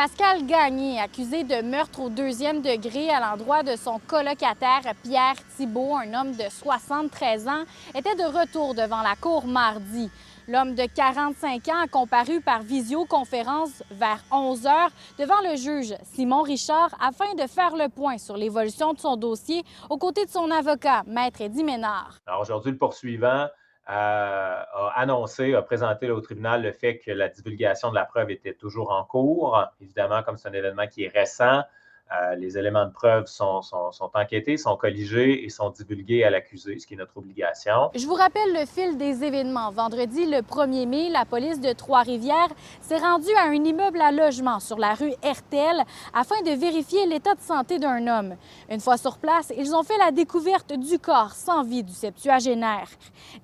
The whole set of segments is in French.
Pascal Gagné, accusé de meurtre au deuxième degré à l'endroit de son colocataire Pierre Thibault, un homme de 73 ans, était de retour devant la cour mardi. L'homme de 45 ans a comparu par visioconférence vers 11 heures devant le juge Simon Richard afin de faire le point sur l'évolution de son dossier aux côtés de son avocat, Maître Eddie Ménard. Alors aujourd'hui, le poursuivant a présenté au tribunal le fait que la divulgation de la preuve était toujours en cours. Évidemment, comme c'est un événement qui est récent, les éléments de preuve sont enquêtés, sont colligés et sont divulgués à l'accusé, ce qui est notre obligation. Je vous rappelle le fil des événements. Vendredi, le 1er mai, la police de Trois-Rivières s'est rendue à un immeuble à logement sur la rue Hertel afin de vérifier l'état de santé d'un homme. Une fois sur place, ils ont fait la découverte du corps sans vie du septuagénaire.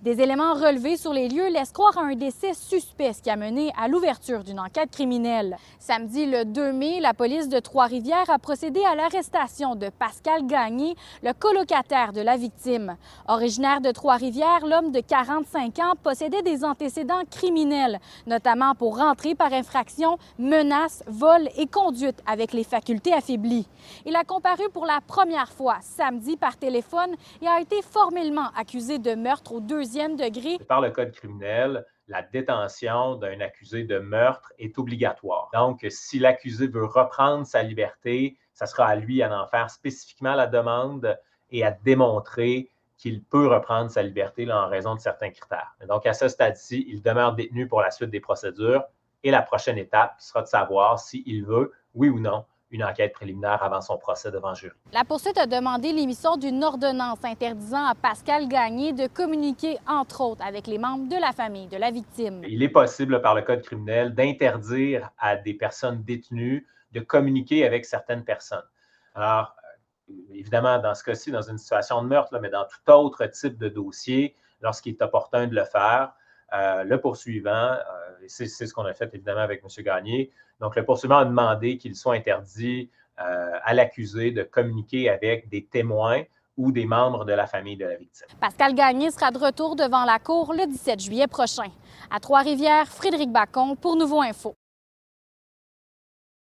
Des éléments relevés sur les lieux laissent croire à un décès suspect, ce qui a mené à l'ouverture d'une enquête criminelle. Samedi, le 2 mai, la police de Trois-Rivières a procédé à l'arrestation de Pascal Gagné, le colocataire de la victime. Originaire de Trois-Rivières, l'homme de 45 ans possédait des antécédents criminels, notamment pour rentrer par infraction, menaces, vol et conduite avec les facultés affaiblies. Il a comparu pour la première fois samedi par téléphone et a été formellement accusé de meurtre au deuxième degré. Par le code criminel, la détention d'un accusé de meurtre est obligatoire. Donc, si l'accusé veut reprendre sa liberté, ça sera à lui d'en faire spécifiquement la demande et à démontrer qu'il peut reprendre sa liberté là, en raison de certains critères. Donc, à ce stade-ci, il demeure détenu pour la suite des procédures et la prochaine étape sera de savoir s'il veut, oui ou non, une enquête préliminaire avant son procès devant jury. La poursuite a demandé l'émission d'une ordonnance interdisant à Pascal Gagné de communiquer, entre autres, avec les membres de la famille de la victime. Il est possible, par le code criminel, d'interdire à des personnes détenues de communiquer avec certaines personnes. Alors, évidemment, dans ce cas-ci, dans une situation de meurtre, mais dans tout autre type de dossier, lorsqu'il est opportun de le faire, le poursuivant, c'est ce qu'on a fait évidemment avec M. Gagné, donc le poursuivant a demandé qu'il soit interdit à l'accusé de communiquer avec des témoins ou des membres de la famille de la victime. Pascal Gagné sera de retour devant la cour le 17 juillet prochain. À Trois-Rivières, Frédéric Bacon pour Nouveau Info.